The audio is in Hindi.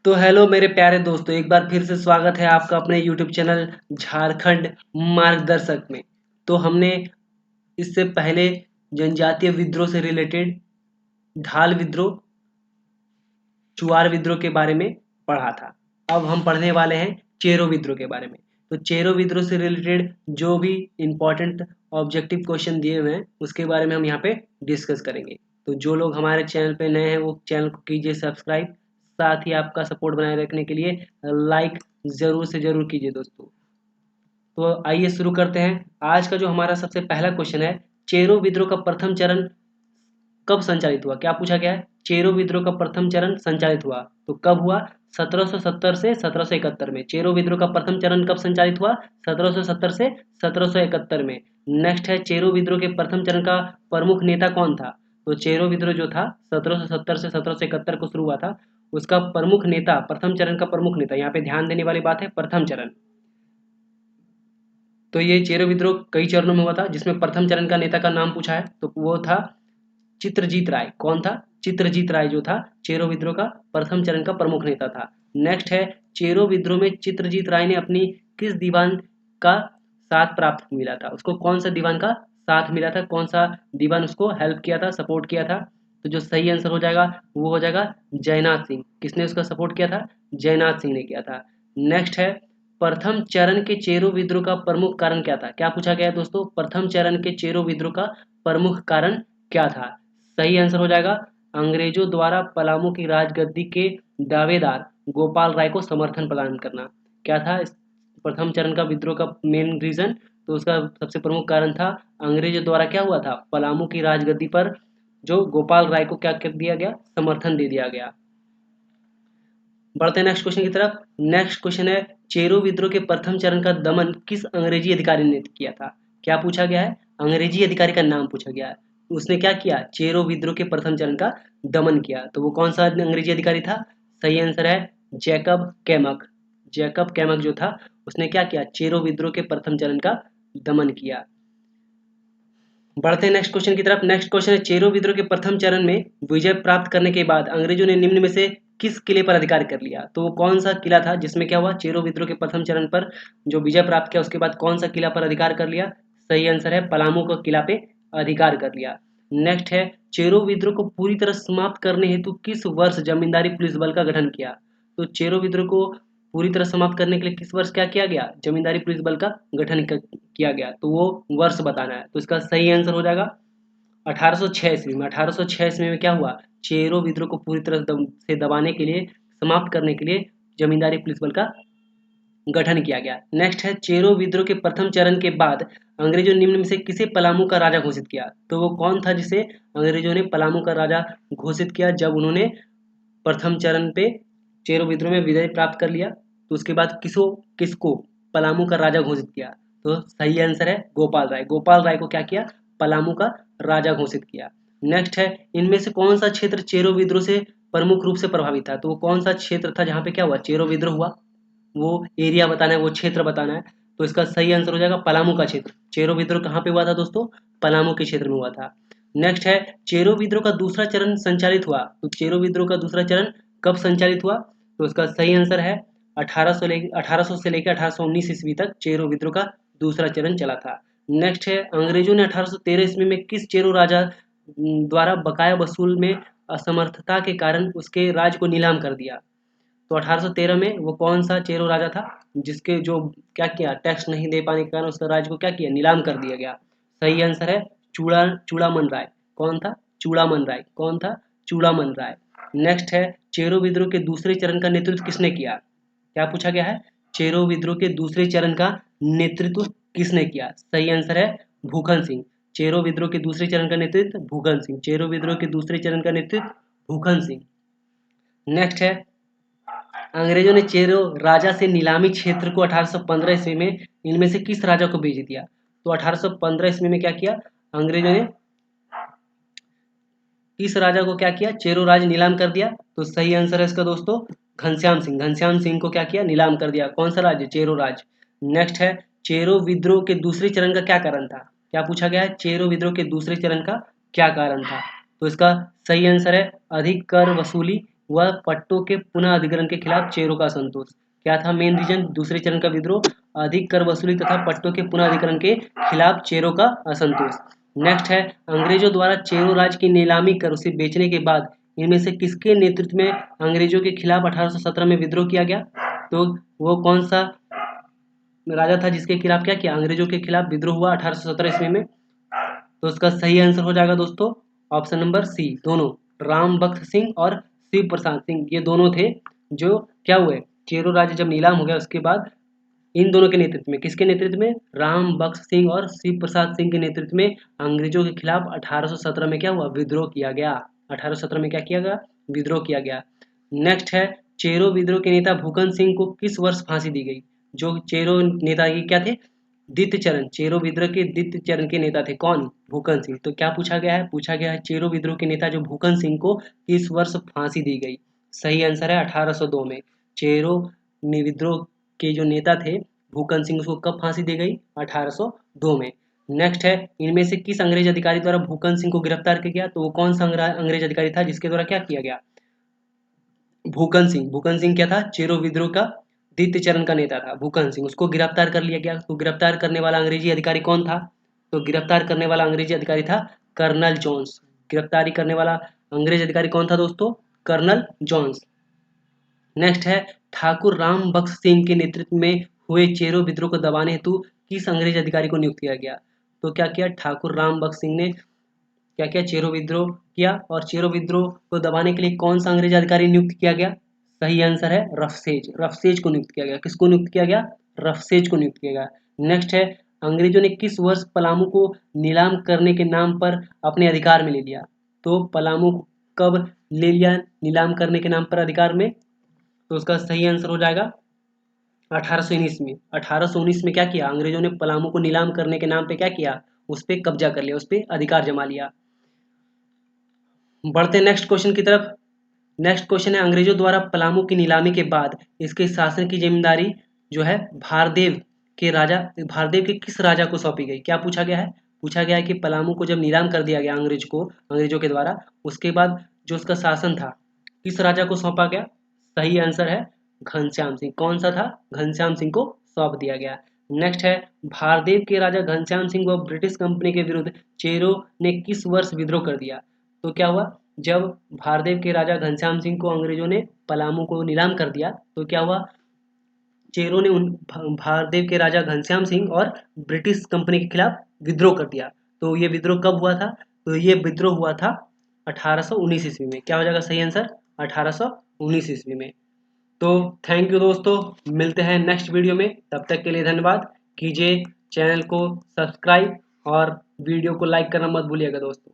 तो हेलो मेरे प्यारे दोस्तों, एक बार फिर से स्वागत है आपका अपने यूट्यूब चैनल झारखंड मार्गदर्शक में। तो हमने इससे पहले जनजातीय विद्रोह से रिलेटेड धाल विद्रोह, चुआर विद्रोह के बारे में पढ़ा था। अब हम पढ़ने वाले हैं चेरो विद्रोह के बारे में। तो चेरो विद्रोह से रिलेटेड जो भी इम्पोर्टेंट ऑब्जेक्टिव क्वेश्चन दिए हुए हैं उसके बारे में हम यहाँ पे डिस्कस करेंगे। तो जो लोग हमारे चैनल पे नए हैं वो चैनल को कीजिए सब्सक्राइब, साथ ही आपका सपोर्ट बनाए रखने के लिए लाइक ज़रूर से ज़रूर कीजिए दोस्तों। तो आइए शुरू करते हैं। आज का जो हमारा सबसे पहला क्वेश्चन है, चेरो विद्रोह का प्रथम चरण कब संचालित हुआ? क्या पूछा गया है? चेरो विद्रोह का प्रथम चरण संचालित हुआ तो कब हुआ? 1770 से 1771 में। चेरो विद्रोह का प्रथम चरण कब संचालित हुआ? 1770 से 1771 में। नेक्स्ट है, चेरो विद्रोह के प्रथम चरण का प्रमुख नेता कौन था? तो चेरो विद्रोह जो था 1770 से 1771 को शुरू हुआ था, उसका प्रमुख नेता, प्रथम चरण का प्रमुख नेता, यहाँ पे ध्यान देने वाली बात है प्रथम चरण। तो ये चेरो विद्रोह कई चरणों में हुआ था, जिसमें प्रथम चरण का नेता का नाम पूछा है तो वो था चित्रजीत राय। कौन था? चित्रजीत राय जो था चेरो विद्रोह का प्रथम चरण का प्रमुख नेता था। नेक्स्ट है, चेरो विद्रोह में चित्रजीत राय ने अपनी किस दीवान का साथ प्राप्त मिला था? उसको कौन सा दीवान का साथ मिला था? कौन सा दीवान उसको हेल्प किया था, सपोर्ट किया था? तो जो सही आंसर हो जाएगा वो हो जाएगा जयनाथ सिंह। किसने उसका सपोर्ट किया था? जयनाथ सिंह ने किया था। नेक्स्ट है, प्रथम चरण के चेरो विद्रोह का प्रमुख कारण क्या था? क्या पूछा गया है दोस्तों? प्रथम चरण के चेरो विद्रोह का प्रमुख कारण क्या था? सही आंसर हो जाएगा अंग्रेजों द्वारा पलामू की राजगद्दी के दावेदार गोपाल राय को समर्थन प्रदान करना। क्या था इस प्रथम चरण का विद्रोह का मेन रीजन? तो उसका सबसे प्रमुख कारण था अंग्रेजों द्वारा क्या हुआ था? पलामू की राजगद्दी पर जो गोपाल राय को क्या कर दिया गया? समर्थन दे दिया गया। बढ़ते हैं नेक्स्ट क्वेश्चन की तरफ। नेक्स्ट क्वेश्चन है, चेरो विद्रोह के प्रथम चरण का दमन किस अंग्रेजी अधिकारी ने किया था? क्या पूछा गया है? अंग्रेजी अधिकारी का नाम पूछा गया है। उसने क्या किया? चेरो विद्रोह के प्रथम चरण का दमन किया। तो वो कौन सा अंग्रेजी अधिकारी था? सही आंसर है जैकब कैमक। जैकब कैमक जो था उसने क्या किया? चेरो विद्रोह के प्रथम चरण का दमन किया। बढ़ते हैं नेक्स्ट क्वेश्चन की तरफ। नेक्स्ट क्वेश्चन है, चेरो विद्रोह के प्रथम चरण में विजय प्राप्त करने के बाद अंग्रेजों ने निम्न में से किस किले पर अधिकार कर लिया? तो वो कौन सा किला था जिसमें क्या हुआ? चेरो विद्रोह के प्रथम चरण पर जो विजय प्राप्त किया उसके बाद कौन सा किला पर अधिकार कर लिया? सही आंसर है पलामू का किला पे अधिकार कर लिया। नेक्स्ट है, चेरो विद्रोह को पूरी तरह समाप्त करने हेतु किस वर्ष जमींदारी पुलिस बल का गठन किया? तो चेरो विद्रोह को पूरी तरह समाप्त करने के लिए किस वर्ष क्या किया गया? जमींदारी पुलिस बल का गठन किया गया। तो वो वर्ष बताना है। तो इसका सही आंसर हो जाएगा 1806 ईस्वी में। 1806 ईस्वी में क्या हुआ? चेरो विद्रोह को पूरी तरह से दबाने के लिए, समाप्त करने के लिए जमींदारी पुलिस बल का गठन किया गया। नेक्स्ट है, चेरो विद्रोह के प्रथम चरण के बाद अंग्रेजों ने निम्न में से किसे पलामू का राजा घोषित किया? तो वो कौन था जिसे अंग्रेजों ने पलामू का राजा घोषित किया जब उन्होंने प्रथम चरण पे चेरो विद्रोह में विजय प्राप्त कर लिया? तो उसके बाद किसको पलामू का राजा घोषित किया? तो सही आंसर है गोपाल राय। गोपाल राय को क्या किया? पलामू का राजा घोषित किया। नेक्स्ट है, इनमें से कौन सा क्षेत्र चेरो विद्रोह से प्रमुख रूप से प्रभावित था? तो वो कौन सा क्षेत्र था जहाँ पे क्या हुआ? चेरो विद्रोह हुआ। वो एरिया बताना है, वो क्षेत्र बताना है। तो इसका सही आंसर हो जाएगा पलामू का क्षेत्र। चेरो विद्रोह कहाँ पे हुआ था दोस्तों? पलामू के क्षेत्र में हुआ था। नेक्स्ट है, चेरो विद्रोह का दूसरा चरण संचालित हुआ। तो चेरो विद्रोह का दूसरा चरण कब संचालित हुआ? तो इसका सही आंसर है 1800 से लेकर 1819 ईस्वी तक चेरो विद्रोह का दूसरा चरण चला था। नेक्स्ट है, अंग्रेजों ने 1813 ईस्वी में किस चेरो राजा द्वारा बकाया वसूल में असमर्थता के कारण उसके राज को नीलाम कर दिया? तो 1813 में वो कौन सा चेरो राजा था जिसके जो क्या किया? टैक्स नहीं दे पाने के कारण उसका राज्य को क्या किया? नीलाम कर दिया गया। सही आंसर है चूड़ामन राय। कौन था? चूड़ामन राय। कौन था? चूड़ामन राय। नेक्स्ट है, चेरो विद्रोह के दूसरे चरण का नेतृत्व किसने किया? क्या पूछा गया है? चेरो विद्रोह के दूसरे चरण का नेतृत्व किसने किया? सही आंसर है भूखन सिंह। चेरो विद्रोह के दूसरे चरण का नेतृत्व भूखन सिंह। चेरो विद्रोह के दूसरे चरण का नेतृत्व भूखन सिंह। नेक्स्ट है, अंग्रेजों ने चेरो राजा से नीलामी क्षेत्र को 1815 ईस्वी में इनमें से किस राजा को बेच दिया? तो 1815 ईस्वी में क्या किया? अंग्रेजों ने किस राजा को क्या किया? चेरो राज नीलाम कर दिया। तो सही आंसर है इसका दोस्तों घनश्याम सिंह। घनश्याम सिंह को क्या किया? नीलाम कर दिया। कौन सा राज्य? चेरो राज। नेक्स्ट है, चेरो विद्रोह के दूसरे चरण का क्या कारण था? क्या पूछा गया है? चेरो विद्रोह के दूसरे चरण का क्या कारण था? तो इसका सही आंसर है अधिक कर वसूली हुआ पट्टों के पुनः अधिग्रहण के खिलाफ चेरों का असंतोष। क्या था मेन रीजन दूसरे चरण का विद्रोह? अधिक कर वसूली तथा पट्टों के पुनः अधिग्रहण के खिलाफ चेरों का असंतोष। नेक्स्ट है अंग्रेजों द्वारा चेरो राज की नीलामी कर उसे बेचने के बाद इनमें से किसके नेतृत्व में अंग्रेजों के खिलाफ 1817 में विद्रोह किया गया? तो वो कौन सा राजा था जिसके खिलाफ क्या किया? अंग्रेजों के खिलाफ विद्रोह हुआ 1817 ईस्वी में। तो उसका सही आंसर हो जाएगा दोस्तों ऑप्शन नंबर सी, दोनों राम बख्श सिंह और शिव प्रसाद सिंह, ये दोनों थे जो क्या हुए, चेरो राज्य जब नीलाम हो गया उसके बाद इन दोनों के नेतृत्व में, किसके नेतृत्व में? राम बख्श सिंह और शिव प्रसाद सिंह के नेतृत्व में अंग्रेजों के खिलाफ 1817 में क्या हुआ? विद्रोह किया गया। 1817 में क्या किया गया? विद्रोह किया गया। नेक्स्ट है चेरो विद्रोह के नेता भूकन सिंह को किस वर्ष फांसी दी गई? जो चेरो नेता ये क्या थे? द्वितीय चरण, चेरो विद्रोह के द्वितीय चरण के नेता थे कौन? भूकन सिंह। तो क्या पूछा गया है? पूछा गया है चेरो विद्रोह के नेता जो भूकन सिंह को किस वर्ष फांसी दी गई? सही आंसर है 1802 में। चेरो विद्रोह के जो नेता थे भूकन सिंह, उसको कब फांसी दी गई? 1802 में। नेक्स्ट है इनमें से किस अंग्रेज अधिकारी द्वारा भूकन सिंह को गिरफ्तार किया गया? तो वो कौन सा अंग्रेज अधिकारी था जिसके द्वारा क्या किया गया? भूकन सिंह। भूकन सिंह क्या था? चेरो विद्रोह का द्वितीय चरण का नेता था भूकन सिंह, उसको गिरफ्तार कर लिया गया। तो गिरफ्तार करने वाला अंग्रेजी अधिकारी कौन था? तो गिरफ्तार करने वाला अंग्रेजी अधिकारी था कर्नल जोन्स। गिरफ्तारी करने वाला अंग्रेज अधिकारी कौन था दोस्तों? Colonel Jones. नेक्स्ट है ठाकुर राम बख्श सिंह के नेतृत्व में हुए चेरो विद्रोह को दबाने हेतु किस अंग्रेज अधिकारी को नियुक्त किया गया? तो क्या किया ठाकुर राम बख्श सिंह ने? क्या किया? चेरो विद्रोह किया। और चेरो विद्रोह को दबाने के लिए कौन सा अंग्रेज अधिकारी नियुक्त किया गया? सही आंसर है रफसेज। रफसेज को नियुक्त किया गया। किसको नियुक्त किया गया? रफसेज को नियुक्त किया गया। नेक्स्ट है अंग्रेजों ने किस वर्ष पलामू को नीलाम करने के नाम पर अपने अधिकार में ले लिया? तो पलामू को कब ले लिया नीलाम करने के नाम पर अधिकार में? तो उसका सही आंसर हो जाएगा 1819 में। 1819 में क्या किया? अंग्रेजों ने पलामू को नीलाम करने के नाम पे क्या किया? उस पर कब्जा कर लिया, उस पर अधिकार जमा लिया। बढ़ते नेक्स्ट क्वेश्चन की तरफ। नेक्स्ट क्वेश्चन है अंग्रेजों द्वारा पलामू की नीलामी के बाद इसके शासन की जिम्मेदारी जो है भारदेव के किस राजा को सौंपी गई? क्या पूछा गया है? पूछा गया है कि पलामू को जब नीलाम कर दिया गया अंग्रेजों के द्वारा, उसके बाद जो उसका शासन था किस राजा को सौंपा गया? सही आंसर है घनश्याम सिंह। कौन सा था? घनश्याम सिंह को सौंप दिया गया। नेक्स्ट है भारदेव के राजा घनश्याम सिंह व ब्रिटिश कंपनी के विरुद्ध चेरो ने किस वर्ष विद्रोह कर दिया? तो क्या हुआ जब भारदेव के राजा घनश्याम सिंह को अंग्रेजों ने पलामू को नीलाम कर दिया तो क्या हुआ? चेरों ने उन भारदेव के राजा घनश्याम सिंह और ब्रिटिश कंपनी के खिलाफ विद्रोह कर दिया। तो ये विद्रोह कब हुआ था? तो ये विद्रोह हुआ था 1819 ईस्वी में। क्या हो जाएगा सही आंसर? 1819 ईस्वी में। तो थैंक यू दोस्तों, मिलते हैं नेक्स्ट वीडियो में। तब तक के लिए धन्यवाद। कीजिए चैनल को सब्सक्राइब और वीडियो को लाइक करना मत भूलिएगा दोस्तों।